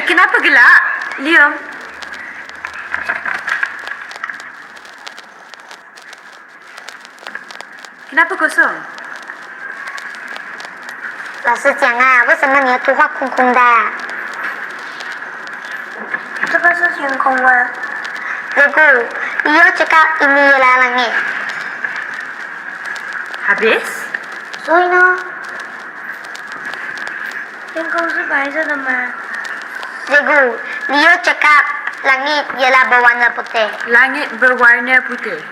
kenapa gelap? Liam. Kenapa kosong? 老师讲啊，为什么你的图画空空的啊？这个是天空吗？Regu, Leo cakap ini ialah langit. Habis? 所以呢？天空是白色的吗？Regu, Leo cakap langit ialah berwarna putih. Langit berwarna putih.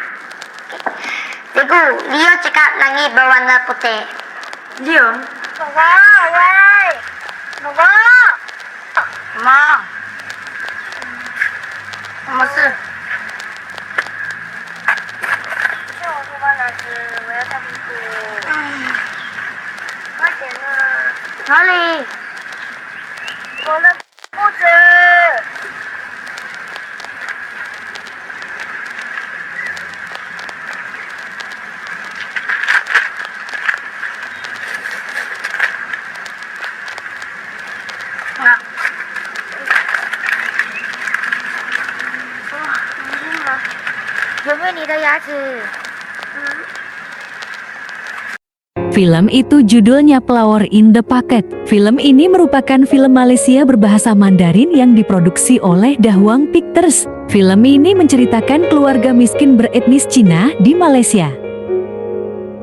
Regu, Leo cakap langit berwarna putih. Liam. Mama, wei. Mama. Mama. Mama 是。去我书包老师，我要看衣服。快点啊！哪里？我的裤子。啊！哇，你硬吗？有没有你的牙齿Film itu judulnya Flower in the Pocket. Film ini merupakan film Malaysia berbahasa Mandarin yang diproduksi oleh Dahwang Pictures. Film ini menceritakan keluarga miskin beretnis Cina di Malaysia.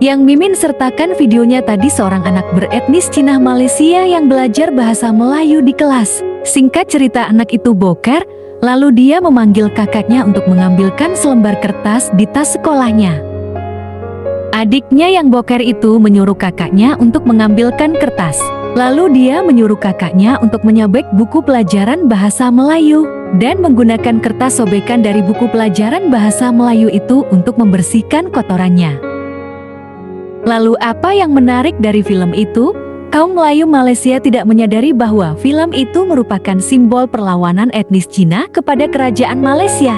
Yang Mimin sertakan videonya tadi seorang anak beretnis Cina Malaysia yang belajar bahasa Melayu di kelas. Singkat cerita, anak itu boker, lalu dia memanggil kakaknya untuk mengambilkan selembar kertas di tas sekolahnya. Adiknya yang boker itu menyuruh kakaknya untuk mengambilkan kertas. Lalu dia menyuruh kakaknya untuk menyobek buku pelajaran bahasa Melayu dan menggunakan kertas sobekan dari buku pelajaran bahasa Melayu itu untuk membersihkan kotorannya. Lalu apa yang menarik dari film itu? Kaum Melayu Malaysia tidak menyadari bahwa film itu merupakan simbol perlawanan etnis Cina kepada kerajaan Malaysia.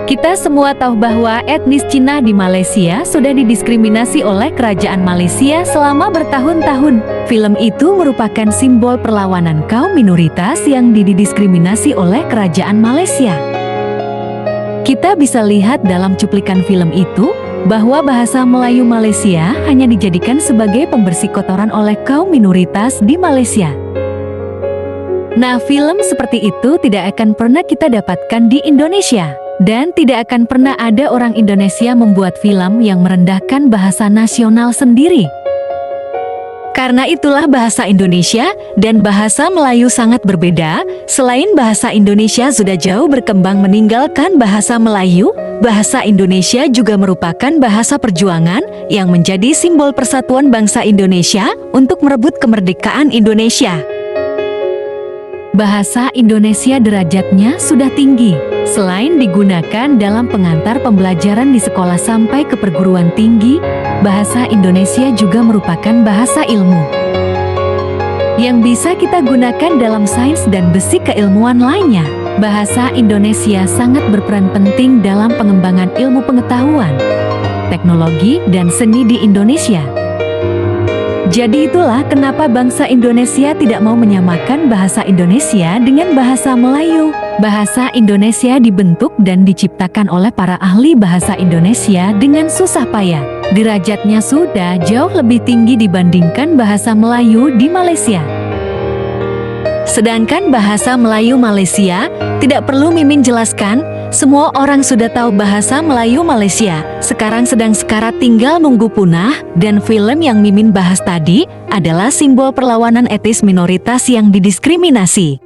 Kita semua tahu bahwa etnis Cina di Malaysia sudah didiskriminasi oleh kerajaan Malaysia selama bertahun-tahun. Film itu merupakan simbol perlawanan kaum minoritas yang didiskriminasi oleh kerajaan Malaysia. Kita bisa lihat dalam cuplikan film itu bahwa bahasa Melayu Malaysia hanya dijadikan sebagai pembersih kotoran oleh kaum minoritas di Malaysia. Nah, film seperti itu tidak akan pernah kita dapatkan di Indonesia. Dan tidak akan pernah ada orang Indonesia membuat film yang merendahkan bahasa nasional sendiri. Karena itulah bahasa Indonesia dan bahasa Melayu sangat berbeda. Selain bahasa Indonesia sudah jauh berkembang meninggalkan bahasa Melayu, bahasa Indonesia juga merupakan bahasa perjuangan yang menjadi simbol persatuan bangsa Indonesia untuk merebut kemerdekaan Indonesia. Bahasa Indonesia derajatnya sudah tinggi. Selain digunakan dalam pengantar pembelajaran di sekolah sampai ke perguruan tinggi, bahasa Indonesia juga merupakan bahasa ilmu yang bisa kita gunakan dalam sains dan besi keilmuan lainnya. Bahasa Indonesia sangat berperan penting dalam pengembangan ilmu pengetahuan, teknologi, dan seni di Indonesia. Jadi itulah kenapa bangsa Indonesia tidak mau menyamakan bahasa Indonesia dengan bahasa Melayu. Bahasa Indonesia dibentuk dan diciptakan oleh para ahli bahasa Indonesia dengan susah payah. Derajatnya sudah jauh lebih tinggi dibandingkan bahasa Melayu di Malaysia. Sedangkan bahasa Melayu Malaysia tidak perlu Mimin jelaskan, semua orang sudah tahu bahasa Melayu Malaysia. Sekarang sedang sekarat tinggal nunggu punah, dan film yang Mimin bahas tadi adalah simbol perlawanan etnis minoritas yang didiskriminasi.